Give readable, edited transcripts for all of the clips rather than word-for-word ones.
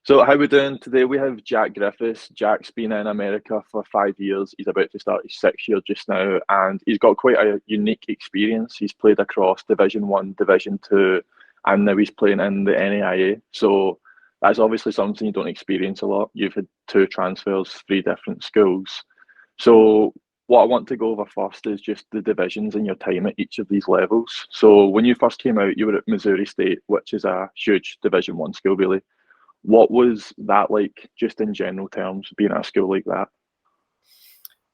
So how we doing today? We have Jack Griffiths. Jack's been in America for 5 years. He's about to start his sixth year just now, and he's got quite a unique experience. He's played across Division One, Division Two, and now he's playing in the NAIA. So that's obviously something you don't experience a lot. You've had two transfers, three different schools. So what I want to go over first is just the divisions and your time at each of these levels. So when you first came out, you were at Missouri State, which is a huge Division One school, really. What was that like, just in general terms, being at a school like that?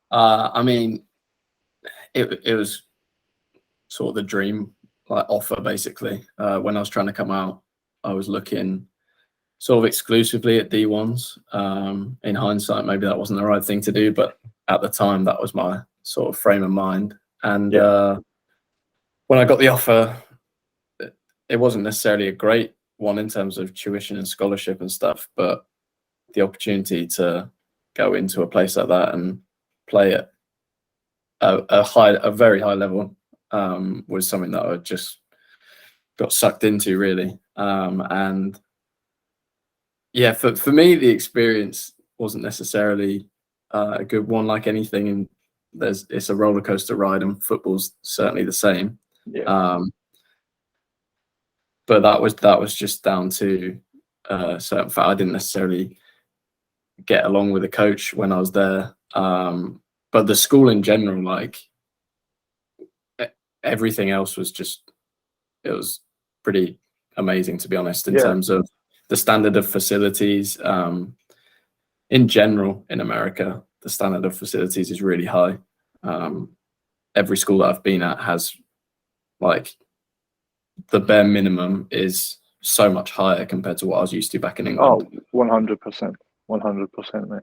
I mean, it was sort of the dream like offer basically. When I was trying to come out, I was looking sort of exclusively at D1s. In hindsight, maybe that wasn't the right thing to do, but at the time, that was my sort of frame of mind. And when I got the offer, it wasn't necessarily a great one in terms of tuition and scholarship and stuff, but the opportunity to go into a place like that and play at a very high level was something that I just got sucked into, really. And yeah, for me, the experience wasn't necessarily a good one. Like anything, and it's a roller coaster ride, and football's certainly the same. Yeah. But that was just down to certain fact. I didn't necessarily get along with the coach when I was there. But the school in general, like everything else was it was pretty amazing, to be honest, in terms of the standard of facilities. In general, in America, the standard of facilities is really high. Every school that I've been at has like the bare minimum is so much higher compared to what I was used to back in England. Oh, 100%. 100%, mate.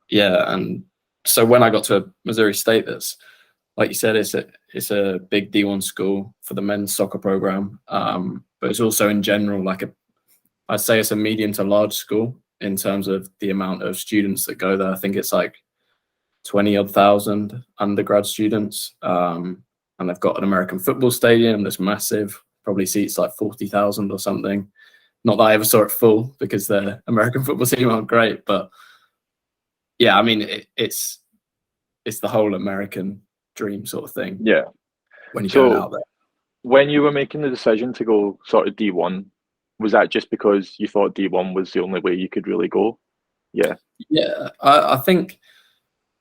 Yeah, and so when I got to Missouri State, that's like you said, it's a big D1 school for the men's soccer program, but it's also in general I'd say it's a medium to large school in terms of the amount of students that go there. I think it's like 20-odd thousand undergrad students, and they've got an American football stadium that's massive, probably seats like 40,000 or something. Not that I ever saw it full because the American football team aren't great, but yeah, I mean it's the whole American dream sort of thing. Yeah. When you're going out there. When you were making the decision to go sort of D1, was that just because you thought D1 was the only way you could really go? Yeah. Yeah, I think,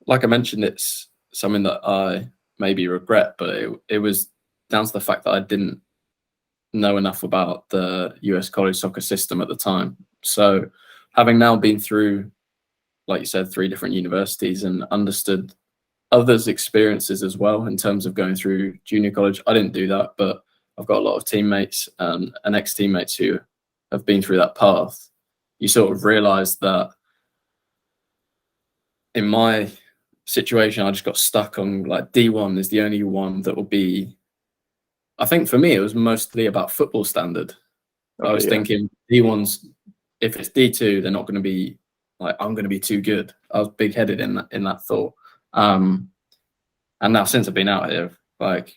like I mentioned, it's something that I maybe regret, but it was down to the fact that I didn't know enough about the US college soccer system at the time. So having now been through, like you said, 3 different universities and understood others' experiences as well in terms of going through junior college. I didn't do that, but I've got a lot of teammates and ex-teammates who have been through that path. You sort of realize that in my situation, I just got stuck on like D1 is the only one that will be, I think for me, it was mostly about football standard. I was thinking D1's, if it's D2, they're not going to be like, I'm going to be too good. I was big headed in that thought. And now since I've been out here, like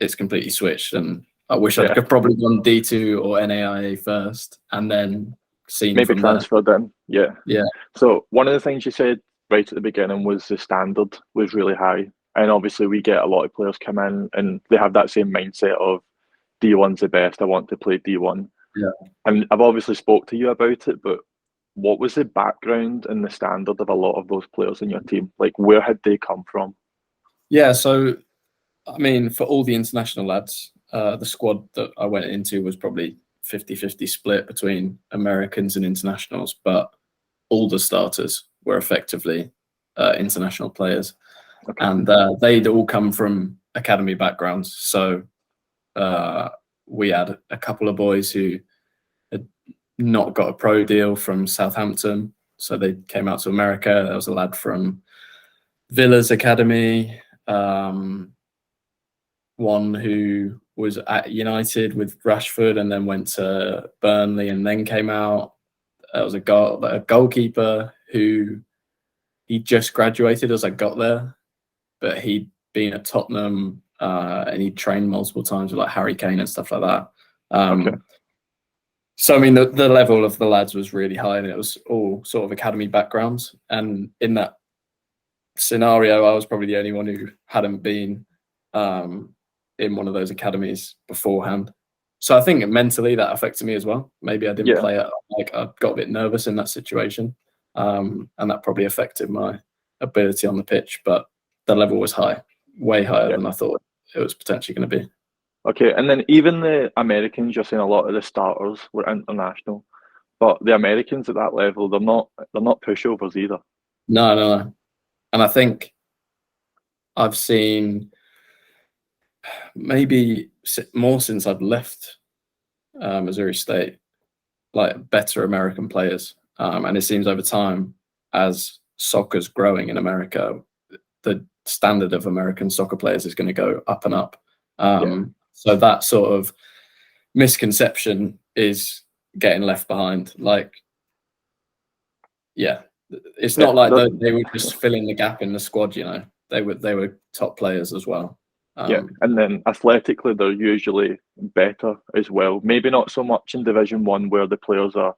it's completely switched, and I wish I could probably gone D2 or NAIA first and then seen maybe from transferred there. in. Yeah. So one of the things you said right at the beginning was the standard was really high. And obviously we get a lot of players come in and they have that same mindset of D1's the best, I want to play D1. Yeah. And I've obviously spoke to you about it, but what was the background and the standard of a lot of those players in your team? Like, where had they come from? Yeah, so I mean, for all the international lads, the squad that I went into was probably 50-50 split between Americans and internationals, but all the starters were effectively international players. Okay. And they'd all come from academy backgrounds. So we had a couple of boys who had not got a pro deal from Southampton, so they came out to America. There was a lad from Villa's academy, one who was at United with Rashford and then went to Burnley and then came out. There was a goalkeeper who he just graduated as I got there, but he'd been at Tottenham and he trained multiple times with like Harry Kane and stuff like that. So I mean, the level of the lads was really high, and it was all sort of academy backgrounds. And in that scenario, I was probably the only one who hadn't been in one of those academies beforehand. So I think mentally that affected me as well. Maybe I didn't Yeah, play it, like I got a bit nervous in that situation, and that probably affected my ability on the pitch. But the level was high, way higher yeah. than I thought it was potentially going to be. Okay, and then even the Americans, you're saying a lot of the starters were international, but the Americans at that level, they're not pushovers either. No, no, no. And I think I've seen maybe more since I've left Missouri State, like better American players. And it seems over time, as soccer's growing in America, the standard of American soccer players is going to go up and up. Yeah, So that sort of misconception is getting left behind. Like, yeah, it's yeah. not like they were just filling the gap in the squad. You know, they were top players as well. Yeah, and then athletically, they're usually better as well. Maybe not so much in Division One, where the players are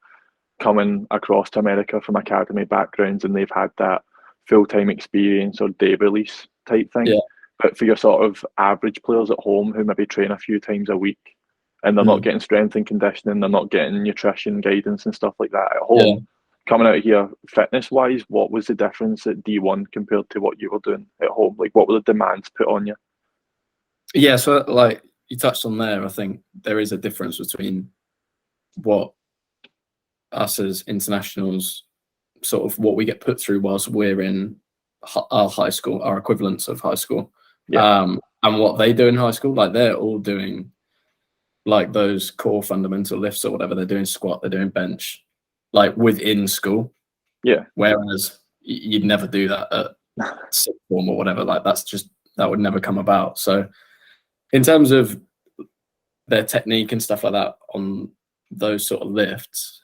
coming across to America from academy backgrounds and they've had that full time experience or day release type thing. Yeah. But for your sort of average players at home who maybe train a few times a week and they're not Mm. getting strength and conditioning, they're not getting nutrition guidance and stuff like that at Yeah. home. Coming out here, fitness wise, what was the difference at D1 compared to what you were doing at home? Like, what were the demands put on you? Yeah, so like you touched on there, I think there is a difference between what us as internationals, sort of what we get put through whilst we're in our high school, our equivalents of high school, Yeah, and what they do in high school. Like they're all doing like those core fundamental lifts or whatever. They're doing squat, they're doing bench, like within school. yeah, Whereas you'd never do that at sixth form or whatever. Like that would never come about. So in terms of their technique and stuff like that on those sort of lifts,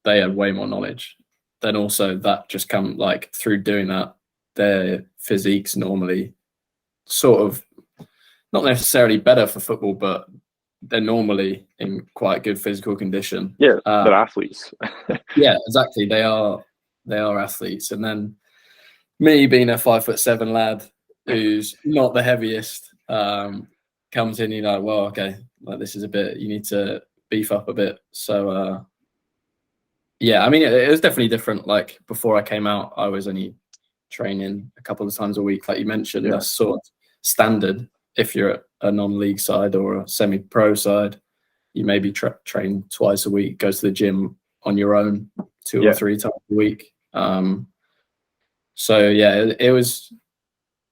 they had way more knowledge. Then also that just come like through doing that, their physique's normally sort of not necessarily better for football, but they're normally in quite good physical condition. yeah. They're athletes. Yeah, exactly. They are athletes. And then me being a 5'7" lad who's not the heaviest, comes in, you're like, well, okay, like this is a bit, you need to beef up a bit. So yeah, I mean, it was definitely different. Like before I came out, I was only training a couple of times a week, like you mentioned. Yeah. That's sort of standard. If you're at a non-league side or a semi-pro side, you maybe train twice a week, go to the gym on your own 2 or 3 times a week. So yeah, it was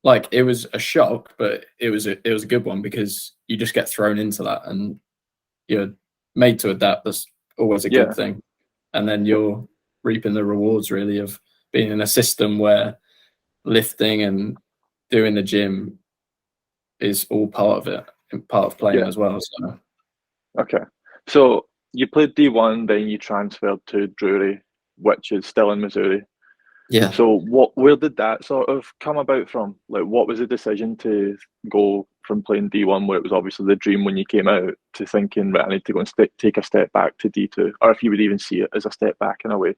like, it was a shock, but it was a good one because you just get thrown into that and you're made to adapt. That's always a good thing. And then you're reaping the rewards really of being in a system where lifting and doing the gym is all part of it and part of playing as well. So. Okay. So you played D1, then you transferred to Drury, which is still in Missouri. Yeah. So where did that sort of come about from? Like, what was the decision to go from playing D1, where it was obviously the dream when you came out, to thinking, right, I need to go and take a step back to D2, or if you would even see it as a step back in a way?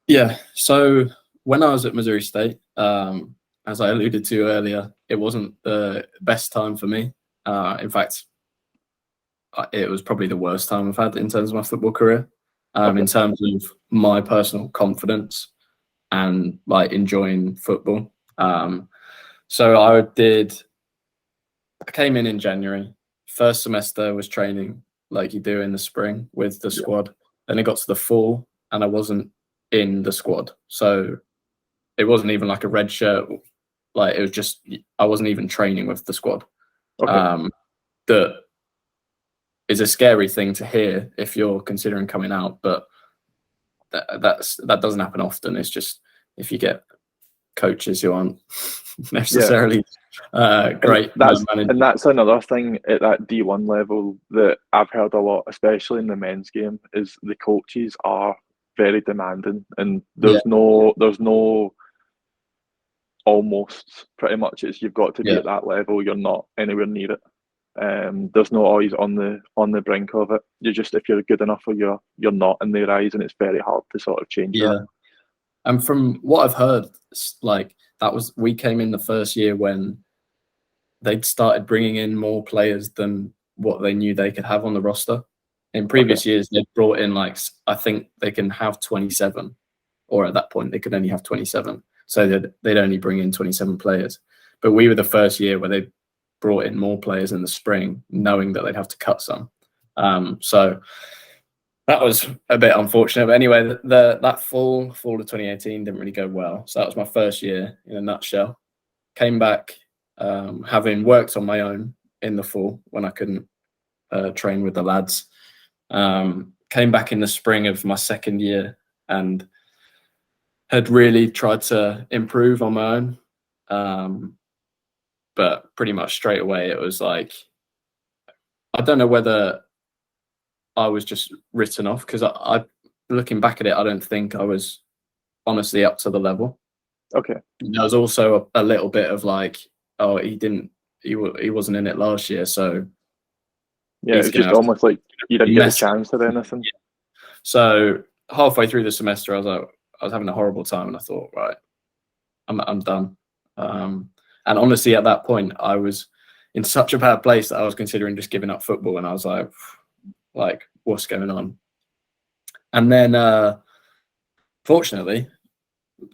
Yeah. So when I was at Missouri State, as I alluded to earlier, it wasn't the best time for me. In fact, it was probably the worst time I've had in terms of my football career, in terms of my personal confidence and like enjoying football. So I came in January. First semester was training like you do in the spring with the squad. Then it got to the fall and I wasn't in the squad. So it wasn't even like a red shirt. Like it was just, I wasn't even training with the squad. That is a scary thing to hear if you're considering coming out, but that doesn't happen often. It's just if you get coaches who aren't necessarily great. And that's another thing at that D1 level that I've heard a lot, especially in the men's game, is the coaches are very demanding, and there's no almost, pretty much it's you've got to be at that level. You're not anywhere near it. There's no always on the brink of it. You're just, if you're good enough or you're not in their eyes, and it's very hard to sort of change that. Yeah. And from what I've heard, like we came in the first year when they'd started bringing in more players than what they knew they could have on the roster. In previous years, they'd brought in I think they can have 27, or at that point they could only have 27. So they'd only bring in 27 players. But we were the first year where they brought in more players in the spring, knowing that they'd have to cut some. So that was a bit unfortunate. But anyway, that fall of 2018 didn't really go well. So that was my first year in a nutshell. Came back having worked on my own in the fall when I couldn't train with the lads. Came back in the spring of my second year and had really tried to improve on my own. But pretty much straight away, it was like, I don't know whether I was just written off, because I looking back at it, I don't think I was honestly up to the level. Okay. There was also a little bit of like, oh, he wasn't in it last year, so yeah, it's just almost like you didn't get a chance or anything. Yeah. So halfway through the semester, I was having a horrible time, and I thought, right, I'm done. And honestly, at that point, I was in such a bad place that I was considering just giving up football, and I was like, what's going on? And then, fortunately,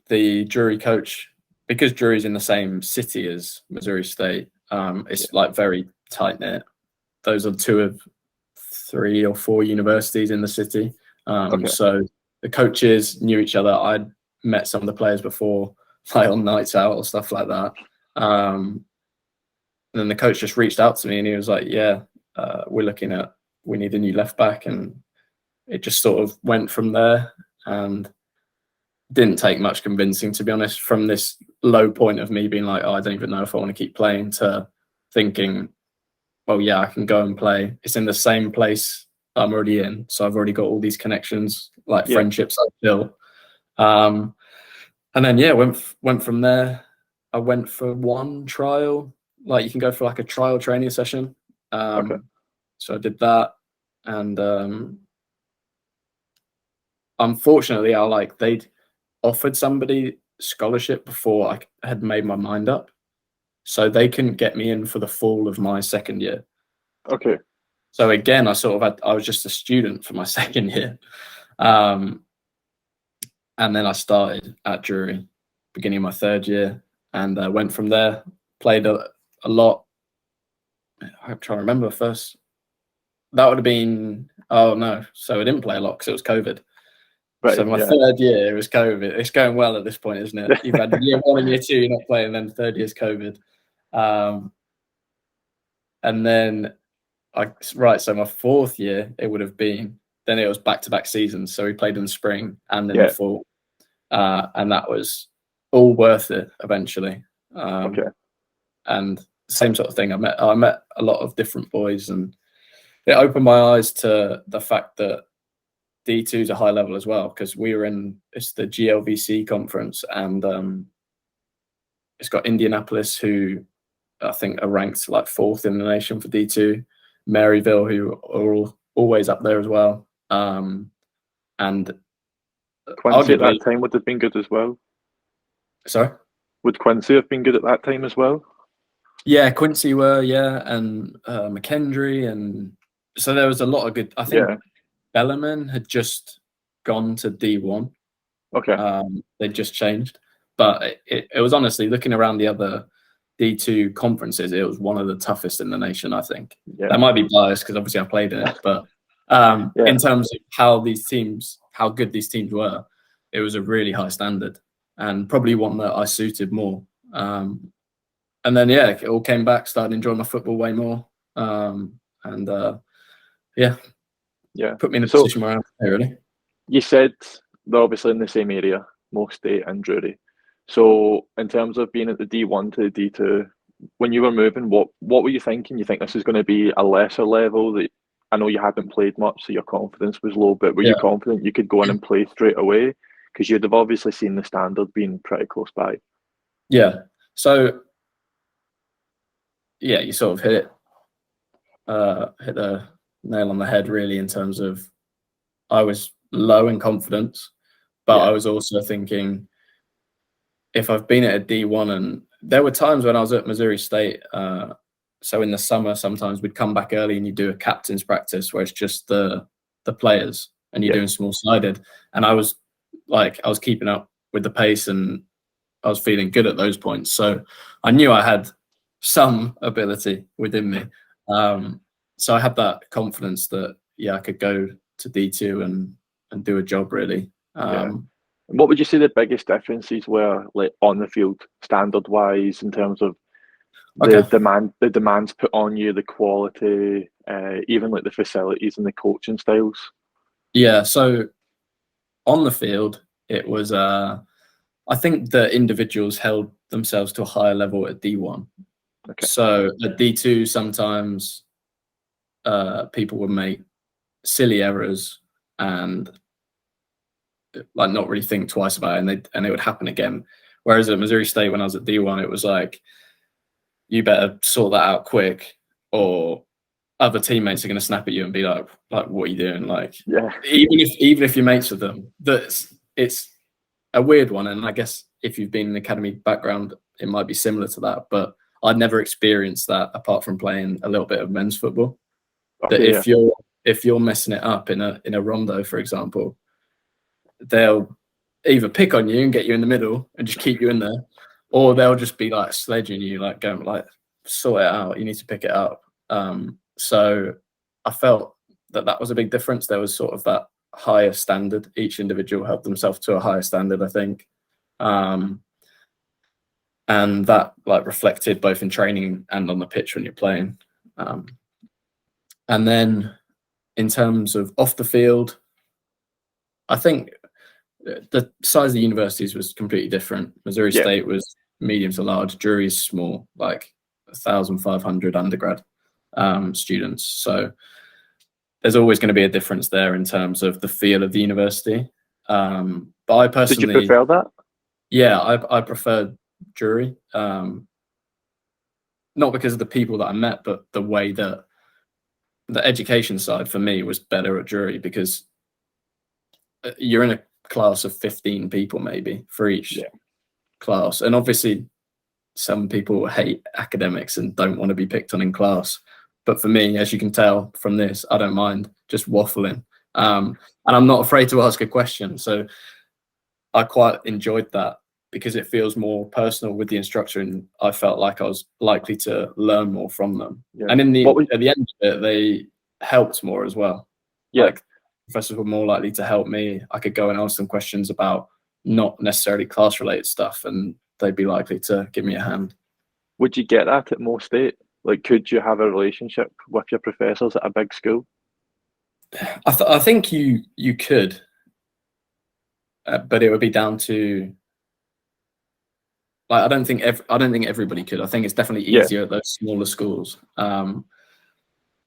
the jury coach, because jury's in the same city as Missouri State, it's like very tight knit. Those are 2 of 3 or 4 universities in the city. So the coaches knew each other. I'd met some of the players before, like on nights out or stuff like that. And then the coach just reached out to me and he was like, yeah, we need a new left back. And it just sort of went from there, and didn't take much convincing, to be honest, from this low point of me being like, oh, I don't even know if I want to keep playing, to thinking, well, yeah, I can go and play. It's in the same place I'm already in. So I've already got all these connections, friendships I've built. And then, yeah, went from there. I went for one trial. Like, you can go for like a trial training session. So I did that. And unfortunately, they'd offered somebody scholarship before I had made my mind up. So they couldn't get me in for the fall of my second year. Okay. So again, I was just a student for my second year. And then I started at jury, beginning of my third year, and went from there, played a lot. I'm trying to remember first. That would have been, oh no. So I didn't play a lot because it was COVID. Right, so my third year, it was COVID. It's going well at this point, isn't it? You've had year 1 and year 2, you're not playing, then the third year's COVID. And then, so my fourth year, it would have been, then it was back-to-back seasons. So we played in the spring and in the fall. And that was all worth it eventually. And same sort of thing. I met a lot of different boys, and it opened my eyes to the fact that D2 is a high level as well, because it's the GLVC conference, and it's got Indianapolis, who I think are ranked like 4th in the nation for D2, Maryville, who are always up there as well, and Quincy at that time would have been good as well. Sorry? Would Quincy have been good at that time as well? Yeah, Quincy were, and McKendree, and so there was a lot of good. I think Bellarmine had just gone to D1. Okay. They'd just changed, but it was honestly, looking around the other D2 conferences, it was one of the toughest in the nation, I think. That might be biased because obviously I played in it, but in terms of how good these teams were, it was a really high standard, and probably one that I suited more. And then, it all came back, started enjoying my football way more. Put me in a position where I'm here, really. You said they're obviously in the same area, Mo State and Drury. So in terms of being at the D1 to the D2, when you were moving, what were you thinking? You think this is going to be a lesser level? That I know you hadn't played much, so your confidence was low, but were you confident you could go in and play straight away? Because you'd have obviously seen the standard being pretty close by. Yeah. So, you sort of hit it hit the nail on the head, really, in terms of I was low in confidence, but I was also thinking, if I've been at a D1, and there were times when I was at Missouri State, so in the summer, sometimes we'd come back early and you do a captain's practice where it's just the players and you're doing small sided. And I was keeping up with the pace and I was feeling good at those points. So I knew I had some ability within me. So I had that confidence that, I could go to D2 and do a job, really. What would you say the biggest differences were, like on the field, standard wise, in terms of the demands put on you, the quality, even like the facilities and the coaching styles? Yeah, so on the field, it was I think the individuals held themselves to a higher level at D1. Okay. So at D2, sometimes people would make silly errors and like not really think twice about it, and it would happen again. Whereas at Missouri State, when I was at D1, it was like, you better sort that out quick, or other teammates are going to snap at you and be like, what are you doing? Like, even if you're mates with them, it's a weird one. And I guess if you've been in an academy background, it might be similar to that. But I'd never experienced that apart from playing a little bit of men's football. That if you're messing it up in a rondo, for example, they'll either pick on you and get you in the middle and just keep you in there, or they'll just be like sledging you, like going like, sort it out. You need to pick it up. So I felt that was a big difference. There was sort of that higher standard. Each individual held themselves to a higher standard, I think. And that like reflected both in training and on the pitch when you're playing. And then in terms of off the field, I think the size of the universities was completely different. Missouri State was medium to large. Drury's small, like 1,500 undergrad students. So there's always going to be a difference there in terms of the feel of the university. But I personally... Did you prefer that? Yeah, I preferred Drury. Not because of the people that I met, but the way that the education side for me was better at Drury, because you're in a class of 15 people maybe for each class. And obviously some people hate academics and don't want to be picked on in class. But for me, as you can tell from this, I don't mind just waffling. And I'm not afraid to ask a question. So I quite enjoyed that because it feels more personal with the instructor, and I felt like I was likely to learn more from them. Yeah. And at the end of it, they helped more as well. Yeah. Like, professors were more likely to help me. I could go and ask them questions about not necessarily class-related stuff, and they'd be likely to give me a hand. Would you get that at Mo State? Like, could you have a relationship with your professors at a big school? I think you could, but it would be down to, like, I don't think everybody could. I think it's definitely easier at those smaller schools.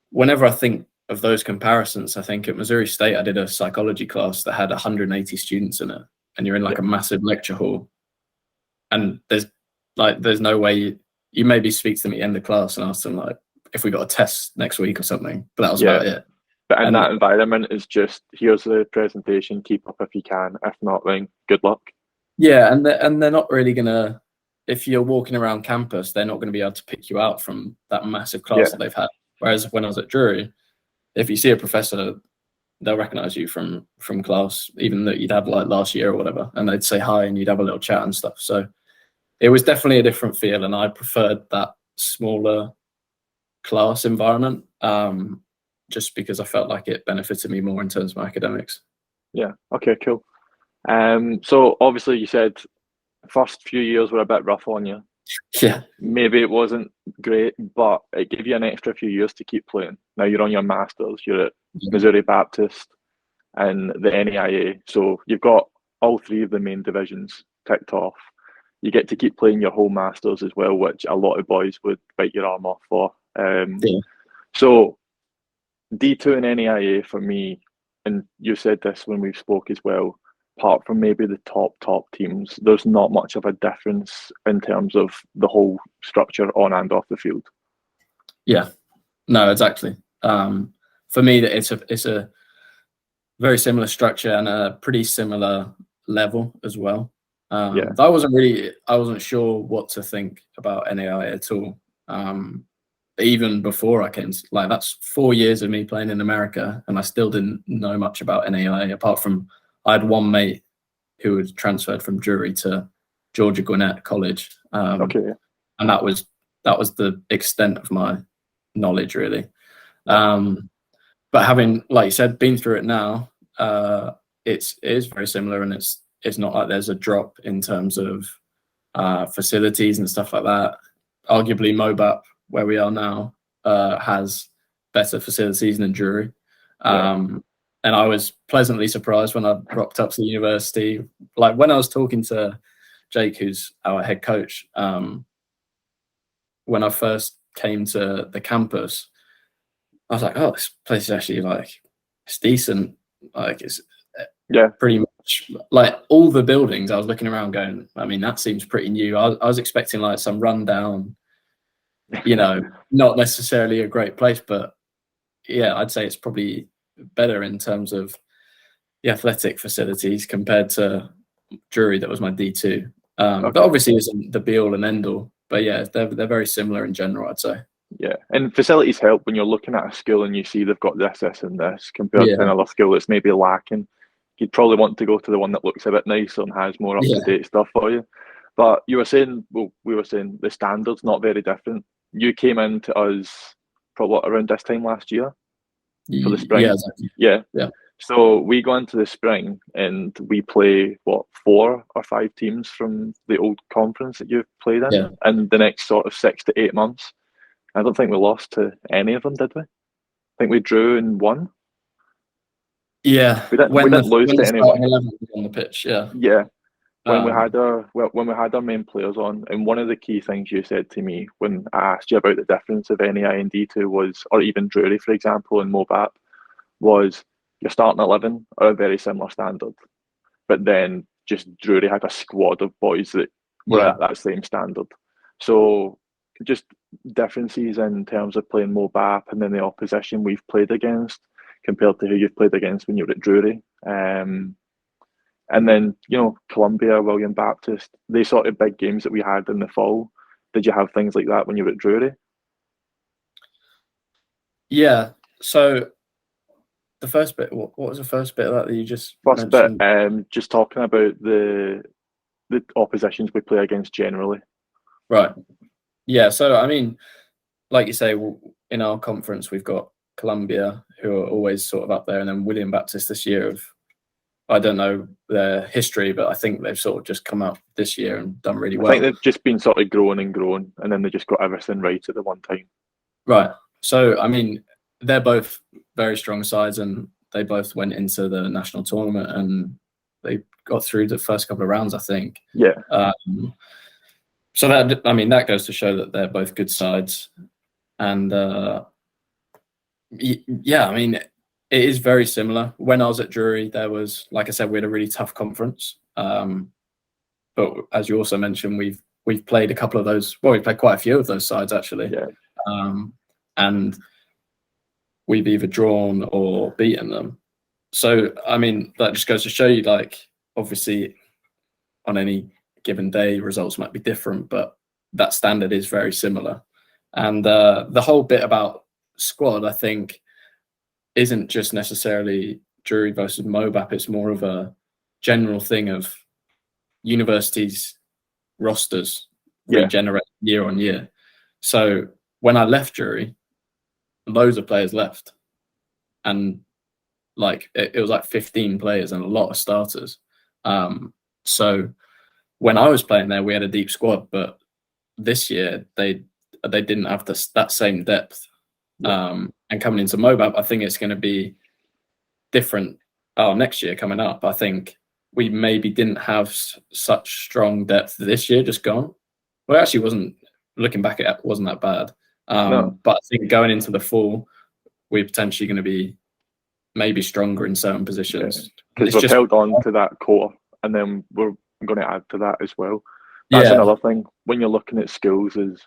Whenever I think of those comparisons, I think at Missouri State, I did a psychology class that had 180 students in it, and you're in like a massive lecture hall, and there's no way you maybe speak to them at the end of class and ask them like if we got a test next week or something, but that was about it. But in that environment, it's just, here's the presentation, keep up if you can. If not, then good luck. Yeah, and they're not really gonna, if you're walking around campus, they're not going to be able to pick you out from that massive class that they've had. Whereas when I was at Drury, if you see a professor, they'll recognize you from class, even that you'd have like last year or whatever, and they'd say hi and you'd have a little chat and stuff. So it was definitely a different feel, and I preferred that smaller class environment, just because I felt like it benefited me more in terms of my academics. Yeah. Okay, cool. So obviously you said first few years were a bit rough on you. Yeah. Maybe it wasn't great, but it gave you an extra few years to keep playing. Now you're on your masters, you're at Missouri Baptist and the NAIA. So you've got all three of the main divisions ticked off. You get to keep playing your whole masters as well, which a lot of boys would bite your arm off for. So D2 and NAIA for me, and you said this when we spoke as well, apart from maybe the top teams, there's not much of a difference in terms of the whole structure on and off the field. Yeah, No, exactly. For me, it's a very similar structure and a pretty similar level as well. Yeah. I wasn't sure what to think about NAIA at all. Even before I came, like that's 4 years of me playing in America, and I still didn't know much about NAIA apart from I had one mate who had transferred from Drury to Georgia Gwinnett College, Okay. and that was the extent of my knowledge really. Yeah. But having, like you said, been through it now, it is very similar, and it's not like there's a drop in terms of facilities and stuff like that. Arguably, MOBAP, where we are now, has better facilities than Drury. And I was pleasantly surprised when I rocked up to the university. Like when I was talking to Jake, who's our head coach, when I first came to the campus, I was like, "Oh, this place is actually like it's decent. Like it's pretty much like all the buildings." I was looking around, going, "I mean, that seems pretty new." I was expecting like some rundown, not necessarily a great place, but yeah, I'd say it's probably better in terms of the athletic facilities compared to Drury, that was my D2. That obviously isn't the be all and end all, but yeah, they're very similar in general, I'd say. Yeah, and facilities help when you're looking at a school and you see they've got this, and this compared to another school that's maybe lacking. You'd probably want to go to the one that looks a bit nicer and has more up-to-date stuff for you. But you were saying, well, we were saying the standard's not very different. You came into us probably around this time last year for the spring. Yeah, exactly. Yeah. Yeah. So we go into the spring and we play, 4 or 5 teams from the old conference that you've played in, and the next sort of 6 to 8 months. I don't think we lost to any of them, did we? I think we drew and won. Yeah, we didn't lose to anyone. 11 was on the pitch. Yeah. When we had our main players on, and one of the key things you said to me when I asked you about the difference of NAI and D2 was, or even Drury, for example, and MOBAP, was your starting 11 are a very similar standard, but then just Drury had a squad of boys that were at that same standard. So just differences in terms of playing MOBAP and then the opposition we've played against compared to who you've played against when you were at Drury. And then, Columbia, William Baptist, they sort of big games that we had in the fall. Did you have things like that when you were at Drury? Yeah. So the first bit, what was the first bit of that you just mentioned? Bit, just talking about the oppositions we play against generally. Right. Yeah. So, I mean, like you say, in our conference, we've got Columbia, who are always sort of up there, and then William Baptist this year I don't know their history, but I think they've sort of just come up this year and done really well. I think they've just been sort of growing, and then they just got everything right at the one time. Right. So, I mean, they're both very strong sides, and they both went into the national tournament, and they got through the first couple of rounds, I think. Yeah. So that goes to show that they're both good sides, and yeah, I mean, it is very similar. When I was at Drury, there was, like I said, we had a really tough conference. But as you also mentioned, we've played a couple of those. Well, we've played quite a few of those sides actually. Yeah. And we've either drawn or beaten them. So, I mean, that just goes to show you, like, obviously, on any given day, results might be different, but that standard is very similar. And the whole bit about squad, I think, isn't just necessarily Drury versus MOBAP. It's more of a general thing of universities' rosters regenerate year on year. So when I left Drury, loads of players left, and like it was like 15 players and a lot of starters. So when I was playing there, we had a deep squad, but this year they didn't have that same depth. And coming into MOBAP, I think it's going to be different. Next year coming up, I think we maybe didn't have such strong depth this year, just gone. Well, it actually wasn't, looking back at it, wasn't that bad. No. But I think going into the fall, we're potentially going to be maybe stronger in certain positions. Because we've held on to that core, and then we're going to add to that as well. That's another thing when you're looking at schools is,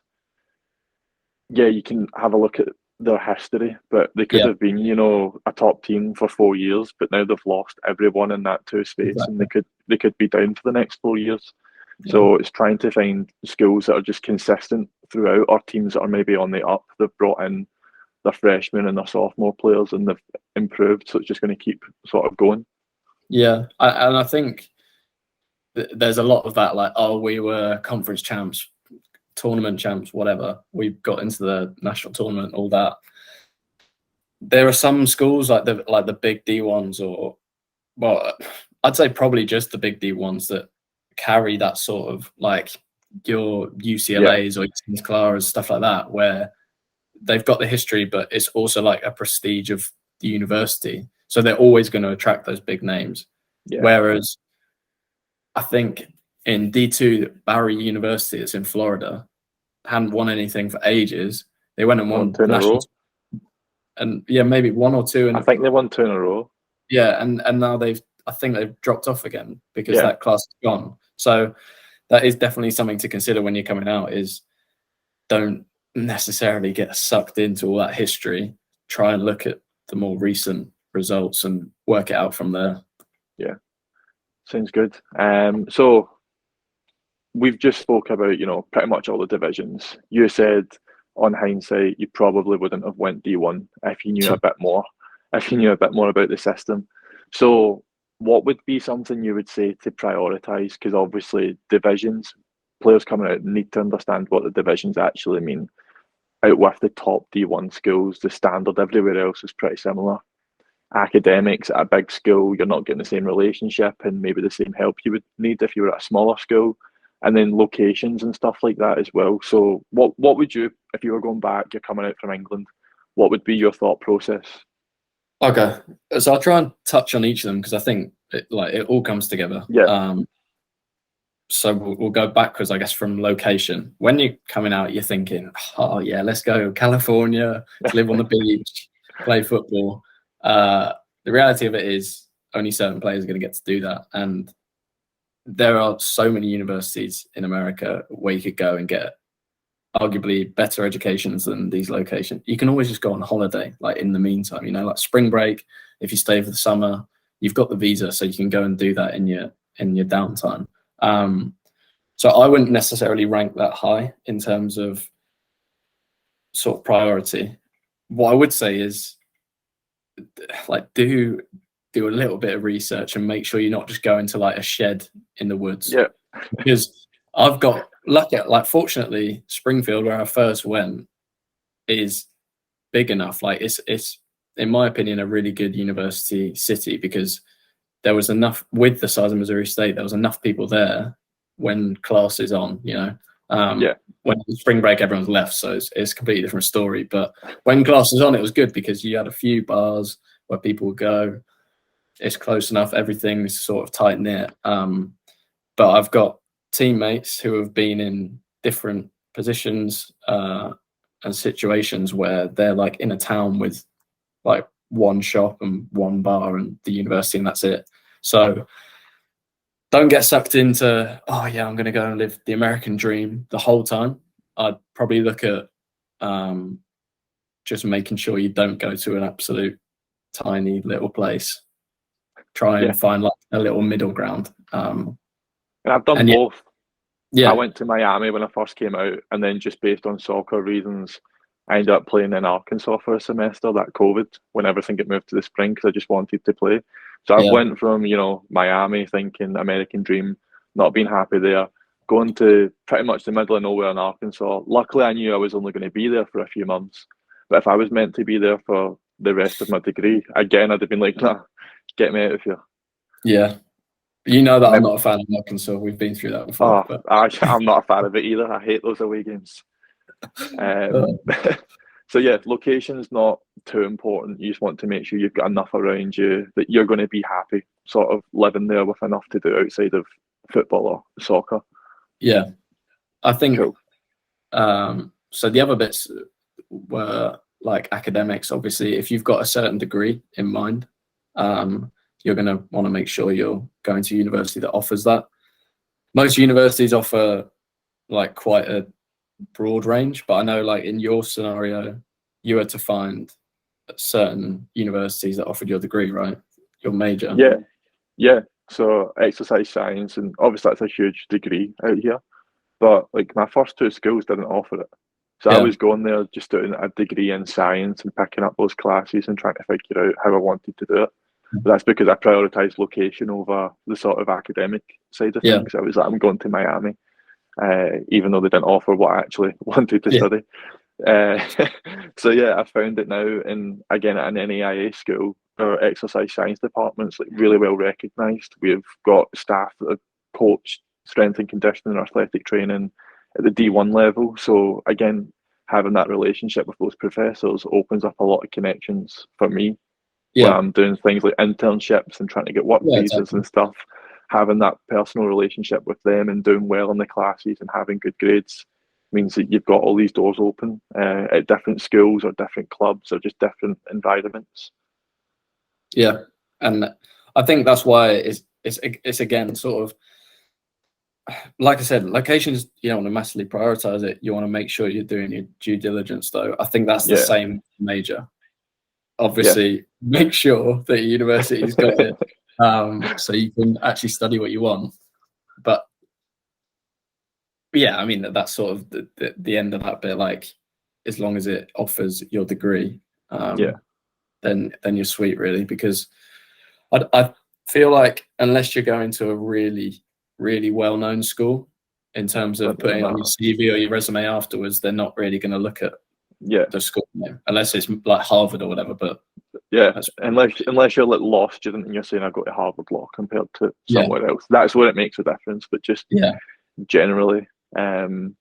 you can have a look at their history, but they could Yeah, have been, you know, a top team for 4 years, but now they've lost everyone in that two space, and exactly. they could be down for the next 4 years. Yeah. So it's trying to find schools that are just consistent throughout, or teams that are maybe on the up. They've brought in their freshmen and their sophomore players, and they've improved. So it's just going to keep sort of going. Yeah, and I think there's a lot of that, like, oh, we were conference champs, tournament champs, whatever. We got into the national tournament, all that. There are some schools like the big D ones, or well, I'd say probably just the big D ones that carry that sort of like your Yeah, UCLA's or your Santa Clara's, stuff like that, where they've got the history, but it's also like a prestige of the university. So they're always going to attract those big names. yeah. Whereas I think in D2, Barry University, it's in Florida, hadn't won anything for ages. They went and Won won two in a national, row. and yeah, maybe one or two, I and think they won two in a row. yeah, and now I think they've dropped off again because Yeah, that class is gone. So that is definitely something to consider when you're coming out. Is don't necessarily get sucked into all that history. Try and look at the more recent results and work it out from there. yeah. Sounds good. So we've just spoke about, you know, pretty much all the divisions. You said on hindsight you probably wouldn't have went D1 if you knew a bit more, if you knew a bit more about the system. So what would be something you would say to prioritise? Because obviously divisions, players coming out need to understand what the divisions actually mean. Out with the top D1 schools, the standard everywhere else is pretty similar. Academics at a big school, you're not getting the same relationship and maybe the same help you would need if you were at a smaller school. And then locations and stuff like that as well. So what would you, if you were going back, you're coming out from England, what would be your thought process? Okay, so I'll try and touch on each of them because I think it all comes together. Yeah, So we'll go backwards, I guess, from location. When you're coming out, you're thinking, oh yeah, let's go California to live on the beach, play football. The reality of it is only certain players are going to get to do that. And there are so many universities in America where you could go and get arguably better educations than these locations. You can always just go on holiday, like in the meantime, you know, like spring break. If you stay for the summer, you've got the visa, so you can go and do that in your downtime. So I wouldn't necessarily rank that high in terms of sort of priority. What I would say is, like, do a little bit of research and make sure you're not just going to like a shed in the woods. yeah, Because I've got lucky, like fortunately, Springfield, where I first went, is big enough. Like it's in my opinion a really good university city because there was enough with the size of Missouri State. There was enough people there when class is on. You know, yeah, when spring break, everyone's left, so it's a completely different story. But when class was on, it was good because you had a few bars where people would go. It's close enough. Everything's sort of tight knit. But I've got teammates who have been in different positions and situations where they're like in a town with like one shop and one bar and the university, and that's it. So don't get sucked into, oh yeah, I'm going to go and live the American dream the whole time. I'd probably look at just making sure you don't go to an absolute tiny little place. Try yeah. and find like a little middle ground. And I've done And yeah, both. I yeah, went to Miami when I first came out, and then just based on soccer reasons, I ended up playing in Arkansas for a semester. That COVID, when everything got moved to the spring, because I just wanted to play. So I've yeah, went from, you know, Miami thinking American dream, not being happy there, going to pretty much the middle of nowhere in Arkansas. Luckily, I knew I was only going to be there for a few months, but if I was meant to be there for the rest of my degree, again, I'd have been like, nah, get me out of here. yeah. You know that And I'm then, not a fan of Arkansas. We've been through that before, oh, but I'm not a fan of it either. I hate those away games. uh, Um, so yeah, location's not too important. You just want to make sure you've got enough around you that you're going to be happy, sort of living there with enough to do outside of football or soccer. yeah, I think Cool. so. The other bits were like academics. Obviously, if you've got a certain degree in mind, you're going to want to make sure you're going to a university that offers that. Most universities offer like quite a broad range, but I know like in your scenario, you were to find certain universities that offered your degree, right? Your major. Yeah. So exercise science, and obviously that's a huge degree out here. But like my first two schools didn't offer it. So I Yeah. was going there just doing a degree in science and picking up those classes and trying to figure out how I wanted to do it. But that's because I prioritised location over the sort of academic side of Yeah. things. I was like, I'm going to Miami, even though they didn't offer what I actually wanted to Yeah. study. Uh, so yeah, I found it now, and again at an NAIA school, our exercise science department's like really well recognised. We've got staff that have coached strength and conditioning and athletic training at the D1 level. So again, having that relationship with those professors opens up a lot of connections for me when Yeah. I'm doing things like internships and trying to get work Yeah, visas exactly. and stuff. Having that personal relationship with them and doing well in the classes and having good grades means that you've got all these doors open at different schools or different clubs or just different environments. Yeah, and I think that's why it's again sort of like I said, locations, you don't want to massively prioritize it. You want to make sure you're doing your due diligence, though. I think that's the Yeah, same major. yeah, Obviously, make sure that your university's got it, so you can actually study what you want. But yeah, I mean that's sort of the end of that bit. Like, as long as it offers your degree, yeah, then you're sweet, really. Because I feel like unless you're going to a really, really well-known school in terms of doesn't really putting on your matter. CV or your resume afterwards, they're not really going to look at Yeah, the school name unless it's like Harvard or whatever. But yeah. that's Unless you're like law student and you're saying I go to Harvard Law compared to yeah, somewhere else, that's where it makes a difference. But just yeah. generally, and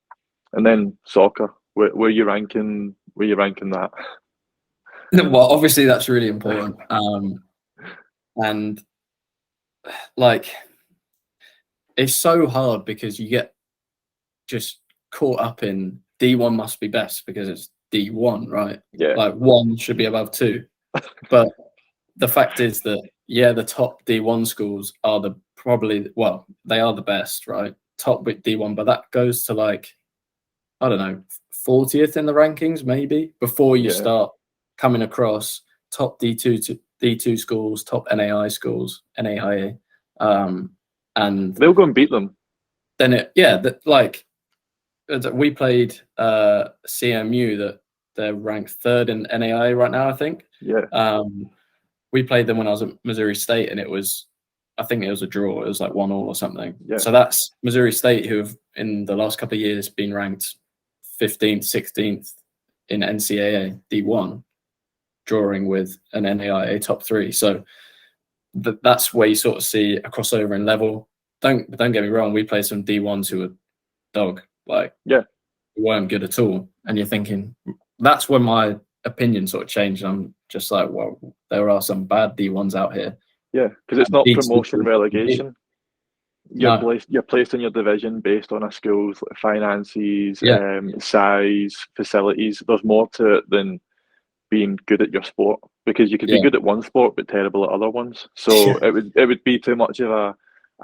then soccer. Where you ranking? Where you ranking that? Well, obviously that's really important. And like it's so hard because you get just caught up in D1 must be best because it's D1, right? Yeah, Like one should be above two. But the fact is that the top D1 schools are they are the best, right? Top with D1, but that goes to like I don't know, 40th in the rankings maybe before you yeah. start coming across top D2 schools, top NAI schools, NAIA, and They'll go and beat them. then we played CMU that they're ranked third in NAIA right now, I think. Yeah, We played them when I was at Missouri State, and I think it was a draw. It was like 1-1 or something. yeah, So that's Missouri State, who have in the last couple of years been ranked 15th, 16th in NCAA D1, drawing with an NAIA top 3. So that's where you sort of see a crossover in level. Don't get me wrong. We played some D1s who were dog, like yeah, weren't good at all. And you're thinking that's when my opinion sort of changed. I'm just like, well, there are some bad D1s out here. yeah. Because it's not promotion D2, relegation. no, You're placed in your division based on a school's finances, yeah, size, facilities. There's more to it than being good at your sport because you could be yeah, good at one sport but terrible at other ones. So yeah, it would be too much of a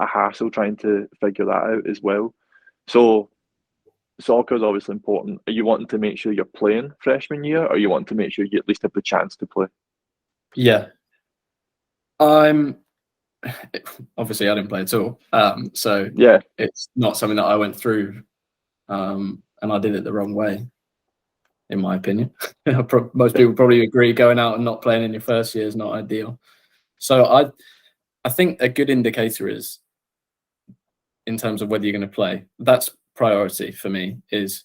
hassle trying to figure that out as well. So soccer is obviously important. Are you wanting to make sure you're playing freshman year, or you want to make sure you at least have the chance to play? yeah. I'm obviously I didn't play at all, so Yeah, it's not something that I went through, and I did it the wrong way, in my opinion. Most people probably agree going out and not playing in your first year is not ideal. So I think a good indicator is in terms of whether you're going to play. That's priority for me is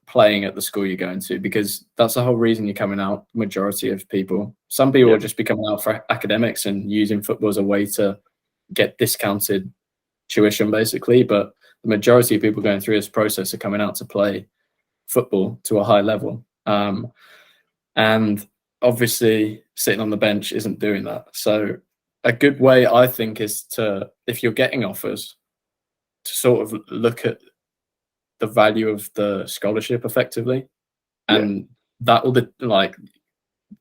playing at the school you're going to, because that's the whole reason you're coming out. Majority of people, some people yeah, will just be coming out for academics and using football as a way to get discounted tuition, basically. But the majority of people going through this process are coming out to play football to a high level. And obviously sitting on the bench isn't doing that. So a good way, I think, is to, if you're getting offers, to sort of look at the value of the scholarship effectively, yeah, and that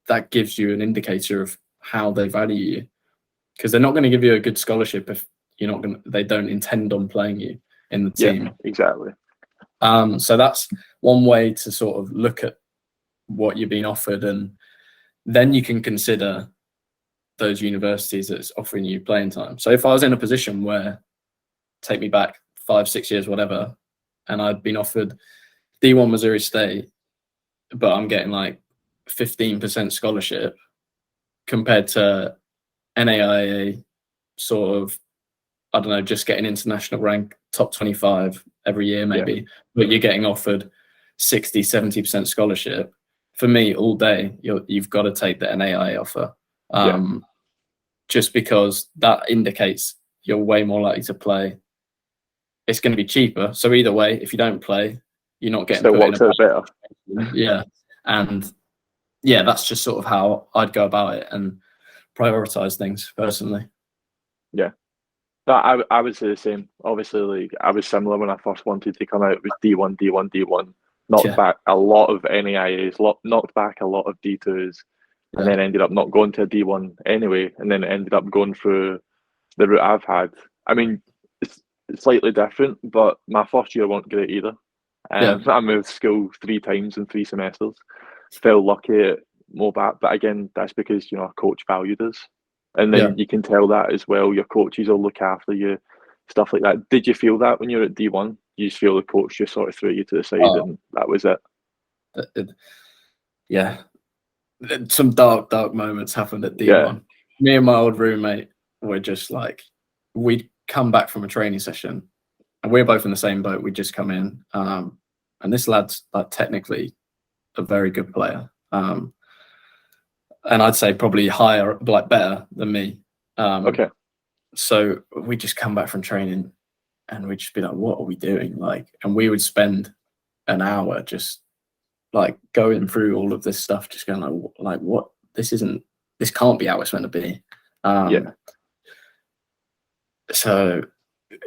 that gives you an indicator of how they value you, because they're not going to give you a good scholarship if they don't intend on playing you in the yeah, team. exactly. So that's one way to sort of look at what you're being offered, and then you can consider those universities that's offering you playing time. So if I was in a position where, take me back 5-6 years, whatever, and I'd been offered D1 Missouri State, but I'm getting like 15% scholarship compared to NAIA sort of, I don't know, just getting international rank, top 25 every year maybe, but you're getting offered 60-70% scholarship. For me, all day, you've got to take the NAIA offer. Just because that indicates you're way more likely to play. It's going to be cheaper. So either way, if you don't play, you're not getting still put works out better. Yeah. And yeah, that's just sort of how I'd go about it and prioritize things personally. Yeah. That I would say the same. Obviously, like I was similar when I first wanted to come out. It was D1, D1, D1. Knocked back a lot of NAIAs, knocked back a lot of D2s, and then ended up not going to a D1 anyway, and then ended up going through the route I've had. I mean, it's slightly different, but my first year wasn't great either. I moved school 3 times in 3 semesters. Felt lucky at MOBAP, but again, that's because our coach valued us, and then you can tell that as well. Your coaches will look after you, stuff like that. Did you feel that when you were at D1? You just feel the coach just sort of threw you to the side, and that was it. Yeah, some dark moments happened at D1. Me and my old roommate were just like, we'd come back from a training session, and we're both in the same boat. We just come in, and this lad's like technically a very good player, and I'd say probably higher, like better than me. So we just come back from training, and we'd just be like, "What are we doing?" Like, and we would spend an hour just like going through all of this stuff, just going like what? This can't be how it's meant to be. So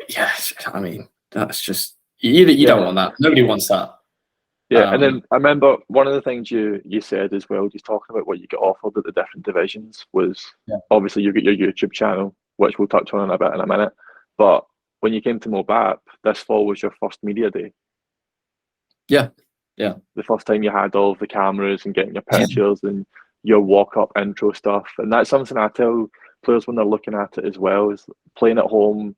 yes, I mean that's just you don't want that. Nobody wants that. And then I remember one of the things you said as well, just talking about what you get offered at the different divisions, was obviously you got your YouTube channel, which we'll touch on a bit in a minute. But when you came to MOBAP, this fall was your first media day. Yeah. The first time you had all of the cameras and getting your pictures and your walk-up intro stuff. And that's something I tell players when they're looking at it as well, is playing at home,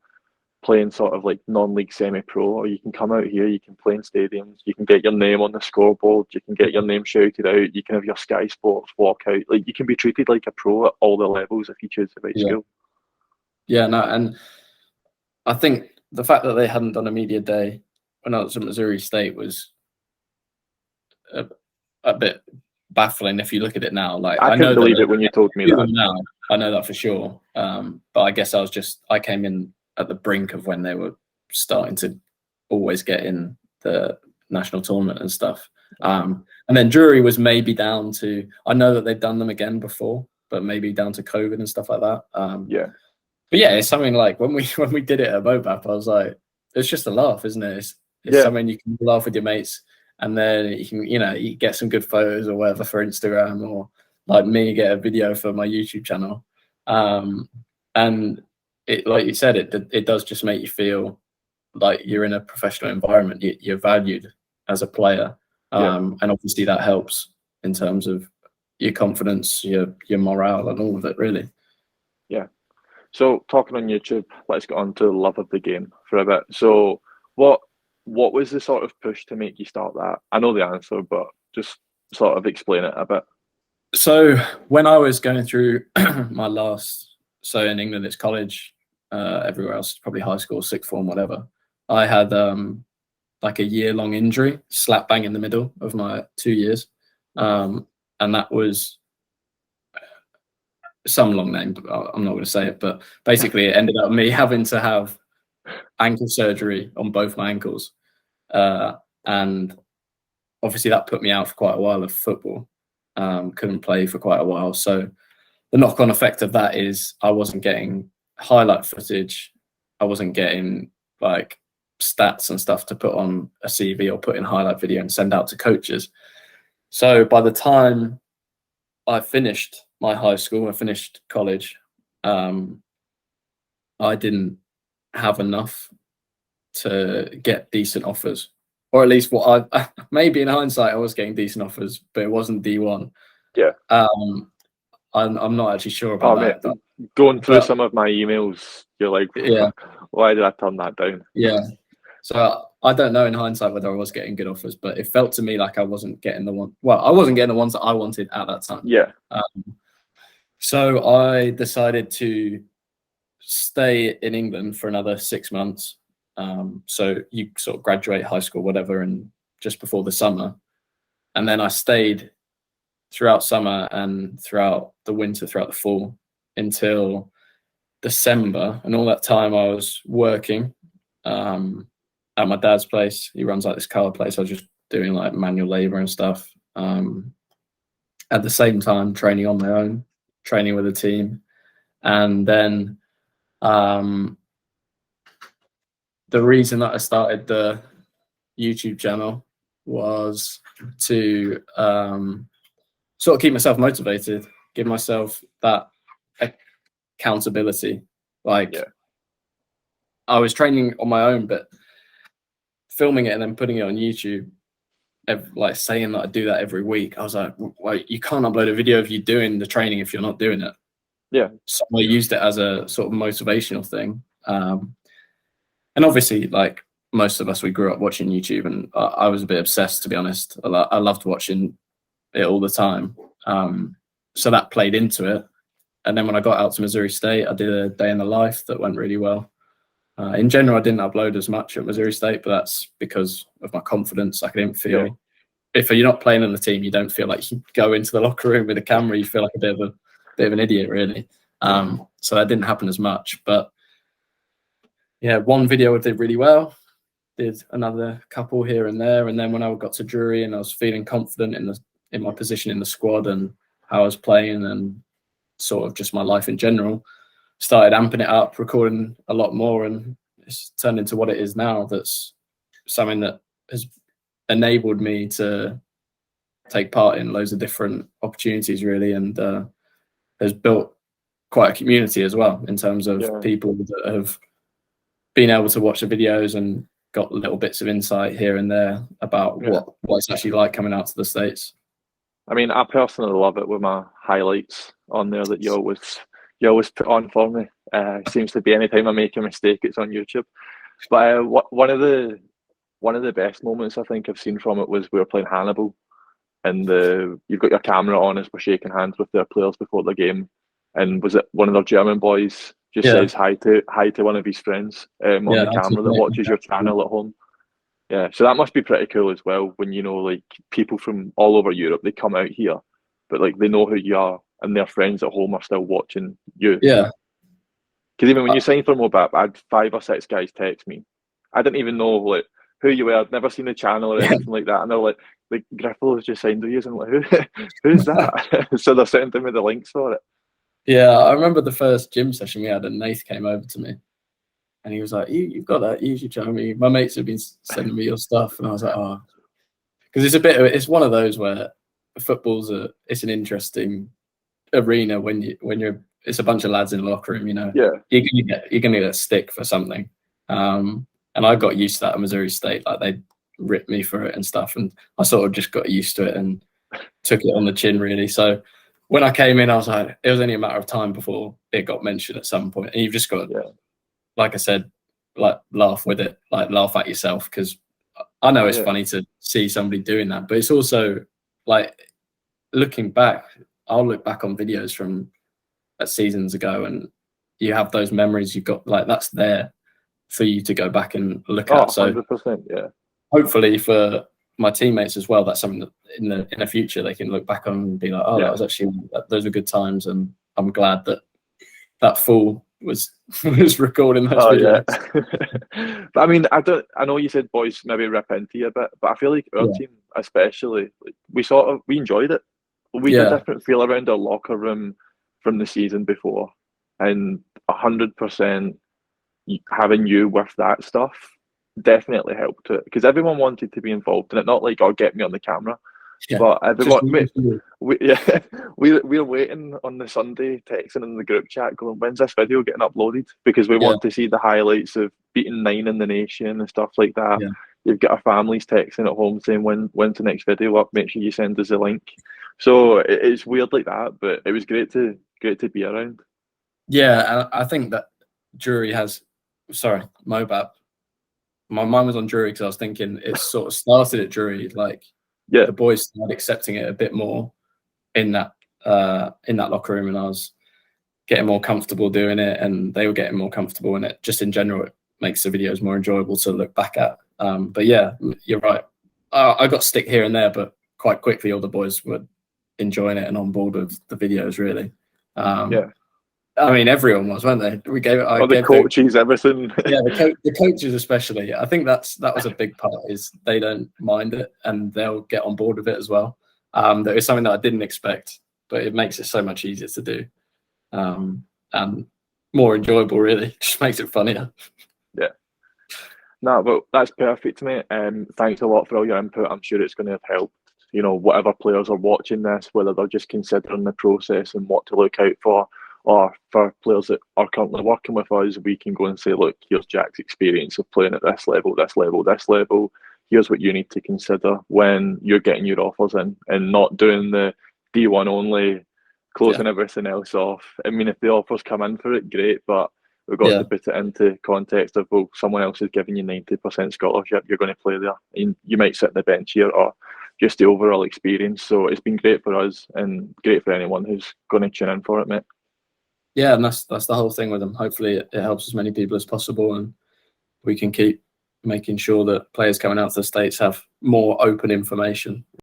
playing sort of like non-league semi-pro, or you can come out here, you can play in stadiums, you can get your name on the scoreboard, you can get your name shouted out, you can have your Sky Sports walk out, like you can be treated like a pro at all the levels if you choose the right school. And I think the fact that they hadn't done a media day when I was at Missouri State was a bit baffling if you look at it now. Like I couldn't believe it when you told me that. Now, I know that for sure. But I guess I came in at the brink of when they were starting to always get in the national tournament and stuff. And then Drury was maybe down to, I know that they've done them again before, but maybe down to COVID and stuff like that. But yeah, it's something like when we did it at MOBAP, I was like, it's just a laugh, isn't it? It's something you can laugh with your mates, and then you can, you get some good photos or whatever for Instagram, or like me, get a video for my YouTube channel. And it, like you said, it does just make you feel like you're in a professional environment. You're valued as a player, and obviously that helps in terms of your confidence, your morale, and all of it, really. Yeah. So talking on YouTube, let's get on to the love of the game for a bit. So what was the sort of push to make you start that? I know the answer, but just sort of explain it a bit. So when I was going through my last, so in England it's college, everywhere else probably high school, sixth form, whatever. I had like a year-long injury, slap bang in the middle of my 2 years, and that was some long name, but I'm not going to say it. But basically, it ended up me having to have ankle surgery on both my ankles, and obviously that put me out for quite a while of football. Couldn't play for quite a while. So the knock-on effect of that is I wasn't getting highlight footage. I wasn't getting like stats and stuff to put on a CV or put in highlight video and send out to coaches. So by the time I finished my high school, I finished college, I didn't have enough to get decent offers or at least what I maybe in hindsight I was getting decent offers, but it wasn't D1. Yeah. I'm not actually sure Oh, about mate, that, going through but some of my emails, you're like, yeah, why did I turn that down? yeah. So I don't know in hindsight whether I was getting good offers, but it felt to me like I wasn't getting the one. Well, I wasn't getting the ones that I wanted at that time. Yeah. So I decided to stay in England for another 6 months. So you sort of graduate high school, whatever, and just before the summer. And then I stayed throughout summer and throughout the winter, throughout the fall, until December. And all that time I was working at my dad's place. He runs like this car place. I was just doing like manual labor and stuff. At the same time, training on my own, training with a team. And then the reason that I started the YouTube channel was to sort of keep myself motivated, give myself that accountability. Like, Yeah. I was training on my own, but filming it and then putting it on YouTube, like saying that I do that every week, I was like, well, you can't upload a video of you doing the training if you're not doing it. Yeah. So I used it as a sort of motivational thing. And obviously, like most of us, we grew up watching YouTube, and I was a bit obsessed, to be honest. I loved watching it all the time. So that played into it. And then when I got out to Missouri State, I did a day in the life that went really well. In general, I didn't upload as much at Missouri State, but that's because of my confidence. Like, I didn't feel, if you're not playing on the team, you don't feel like you go into the locker room with a camera. You feel like a bit of an idiot, really. So that didn't happen as much. But yeah, one video I did really well. Did another couple here and there, and then when I got to Drury and I was feeling confident in my position in the squad and how I was playing and sort of just my life in general, started amping it up, recording a lot more, and it's turned into what it is now. That's something that has enabled me to take part in loads of different opportunities, really, and has built quite a community as well in terms of people that have been able to watch the videos and got little bits of insight here and there about what it's actually like coming out to the States. I mean, I personally love it with my highlights on there that you always put on for me. Seems to be anytime I make a mistake, it's on YouTube. But one of the best moments I think I've seen from it was we were playing Hannibal, and you've got your camera on as we're shaking hands with their players before the game, and was it one of their German boys just says hi to one of his friends on the camera that watches your channel at home. Yeah, so that must be pretty cool as well when, you know, like people from all over Europe, they come out here, but like they know who you are and their friends at home are still watching you. Yeah. Because even when you signed for Mobap, I had 5 or 6 guys text me. I didn't even know like who you were. I'd never seen the channel or anything like that. And they're like Griffiths just signed with you. And I'm like, who's that? So they're sending me the links for it. Yeah, I remember the first gym session we had, and Nath came over to me, and he was like, "You've got that YouTube channel. My mates have been sending me your stuff," and I was like, "Oh," because it's one of those where it's an interesting arena when it's a bunch of lads in a locker room, you know. Yeah, you're gonna get a stick for something, and I got used to that at Missouri State. Like, they ripped me for it and stuff, and I sort of just got used to it and took it on the chin, really. So when I came in, I was like, it was only a matter of time before it got mentioned at some point. And you've just got to, like I said, like laugh with it, like laugh at yourself, because I know it's funny to see somebody doing that, but it's also like looking back. I'll look back on videos from seasons ago, and you have those memories. You've got like that's there for you to go back and look at. So 100%, yeah. Hopefully for my teammates as well, that's something that in the future they can look back on and be like, oh, that was actually, those were good times, and I'm glad that fool was recording those videos. Yeah. But I mean, I know you said boys maybe rip into you a bit, but I feel like our team especially, like, we enjoyed it. We had a different feel around our locker room from the season before, and 100% having you with that stuff definitely helped it, because everyone wanted to be involved in it, not like, oh, get me on the camera, but everyone, we're waiting on the Sunday, texting in the group chat going, when's this video getting uploaded, because we want to see the highlights of beating 9 in the nation and stuff like that. you've got our families texting at home saying when's the next video up? Make sure you send us a link. So it's weird like that, but it was great to be around. Yeah, and I think that jury has, sorry, Mobab. My mind was on jury because I was thinking it sort of started at jury, like Yeah, the boys started accepting it a bit more in that locker room, and I was getting more comfortable doing it, and they were getting more comfortable in it. Just in general, it makes the videos more enjoyable to look back at. But yeah, you're right. I got stick here and there, but quite quickly all the boys were enjoying it and on board with the videos, really. yeah. I mean, everyone was, weren't they? We gave it. All the coaches, everything. Yeah, the coaches especially. I think that was a big part. Is they don't mind it and they'll get on board with it as well. That is something that I didn't expect, but it makes it so much easier to do, and more enjoyable. Really, just makes it funnier. Yeah. No, but that's perfect, mate. Thanks a lot for all your input. I'm sure it's going to have helped, you know, whatever players are watching this, whether they're just considering the process and what to look out for, or for players that are currently working with us, we can go and say, look, here's Jack's experience of playing at this level, this level, this level. Here's what you need to consider when you're getting your offers in, and not doing the D1 only, closing everything else off. I mean, if the offers come in for it, great, but we've got to put it into context of, well, someone else is giving you 90% scholarship, you're going to play there. And you might sit on the bench here, or just the overall experience. So it's been great for us and great for anyone who's going to tune in for it, mate. Yeah, and that's the whole thing with them. Hopefully it helps as many people as possible, and we can keep making sure that players coming out to the States have more open information.